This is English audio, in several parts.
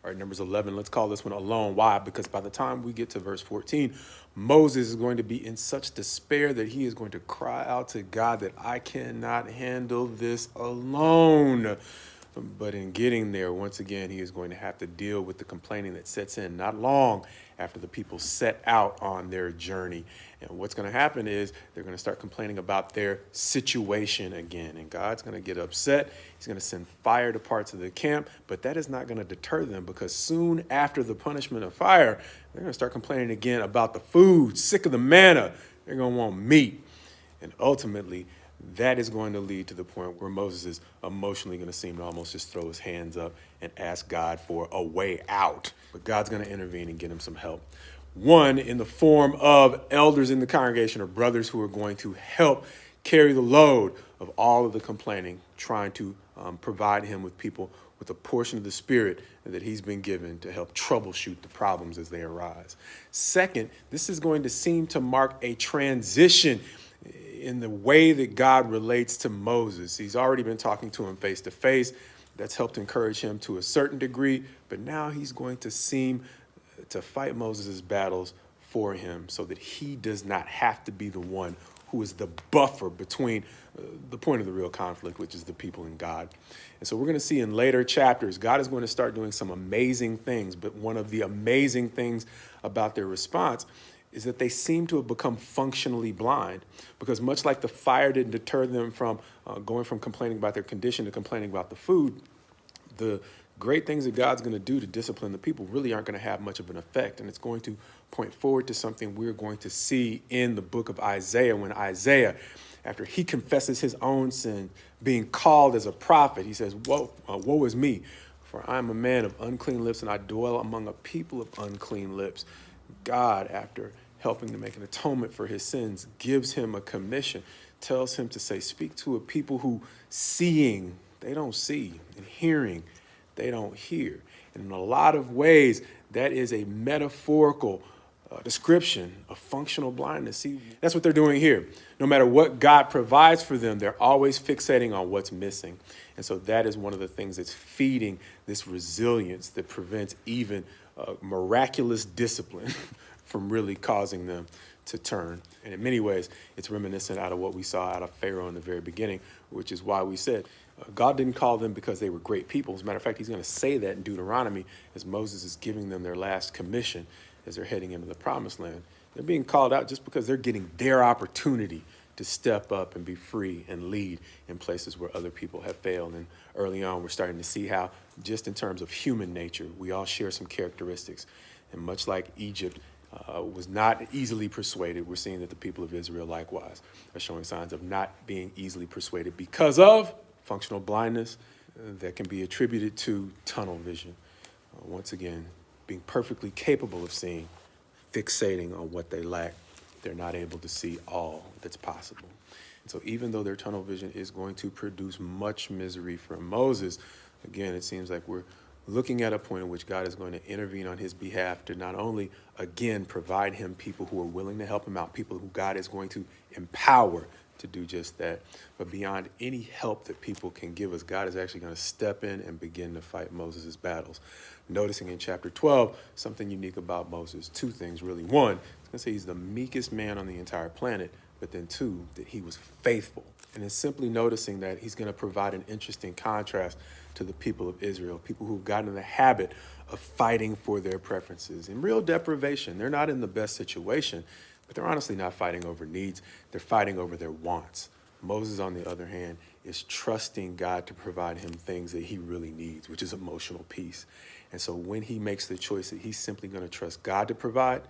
All right, Numbers 11, let's call this one alone. Why? Because by the time we get to verse 14, Moses is going to be in such despair that he is going to cry out to God that I cannot handle this alone. But in getting there, once again, he is going to have to deal with the complaining that sets in not long after the people set out on their journey. And what's going to happen is they're going to start complaining about their situation again. And God's going to get upset. He's going to send fire to parts of the camp. But that is not going to deter them, because soon after the punishment of fire, they're going to start complaining again about the food, sick of the manna. They're going to want meat. And ultimately, that is going to lead to the point where Moses is emotionally going to seem to almost just throw his hands up and ask God for a way out. But God's going to intervene and get him some help. One, in the form of elders in the congregation or brothers who are going to help carry the load of all of the complaining, trying to provide him with people with a portion of the Spirit that he's been given to help troubleshoot the problems as they arise. Second, this is going to seem to mark a transition in the way that God relates to Moses. He's already been talking to him face to face. That's helped encourage him to a certain degree, but now he's going to seem to fight Moses' battles for him so that he does not have to be the one who is the buffer between the point of the real conflict, which is the people and God. And so we're going to see in later chapters, God is going to start doing some amazing things, but one of the amazing things about their response is that they seem to have become functionally blind, because much like the fire didn't deter them from going from complaining about their condition to complaining about the food, the great things that God's going to do to discipline the people really aren't going to have much of an effect. And it's going to point forward to something we're going to see in the book of Isaiah, when Isaiah, after he confesses his own sin, being called as a prophet, he says, woe is me, for I am a man of unclean lips, and I dwell among a people of unclean lips. God, after helping to make an atonement for his sins, gives him a commission, tells him to say, speak to a people who seeing, they don't see, and hearing, they don't hear. And in a lot of ways, that is a metaphorical description of functional blindness. See, that's what they're doing here. No matter what God provides for them, they're always fixating on what's missing. And so that is one of the things that's feeding this resilience that prevents even miraculous discipline from really causing them to turn. And in many ways, it's reminiscent out of what we saw out of Pharaoh in the very beginning, which is why we said God didn't call them because they were great people. As a matter of fact, he's going to say that in Deuteronomy as Moses is giving them their last commission as they're heading into the promised land. They're being called out just because they're getting their opportunity to step up and be free and lead in places where other people have failed. And early on, we're starting to see how, just in terms of human nature, we all share some characteristics. And much like Egypt was not easily persuaded, we're seeing that the people of Israel likewise are showing signs of not being easily persuaded because of functional blindness that can be attributed to tunnel vision. Once again, being perfectly capable of seeing, fixating on what they lack, they're not able to see all that's possible. And so even though their tunnel vision is going to produce much misery for Moses, again, it seems like we're looking at a point in which God is going to intervene on his behalf to not only, again, provide him people who are willing to help him out, people who God is going to empower to do just that, but beyond any help that people can give us, God is actually going to step in and begin to fight Moses' battles. Noticing in chapter 12, something unique about Moses. Two things, really. One, it's going to say he's the meekest man on the entire planet, but then two, that he was faithful. And it's simply noticing that he's going to provide an interesting contrast to the people of Israel, people who've gotten in the habit of fighting for their preferences in real deprivation. They're not in the best situation, but they're honestly not fighting over needs. They're fighting over their wants. Moses, on the other hand, is trusting God to provide him things that he really needs, which is emotional peace. And so when he makes the choice that he's simply going to trust God to provide,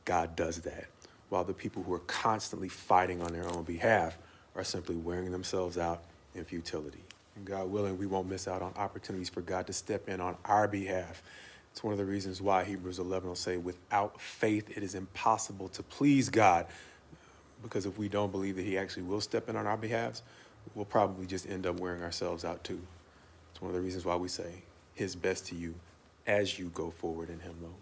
God does that. While the people who are constantly fighting on their own behalf are simply wearing themselves out in futility. And God willing, we won't miss out on opportunities for God to step in on our behalf. It's one of the reasons why Hebrews 11 will say, without faith, it is impossible to please God. Because if we don't believe that he actually will step in on our behalves, we'll probably just end up wearing ourselves out too. It's one of the reasons why we say his best to you as you go forward in him, though.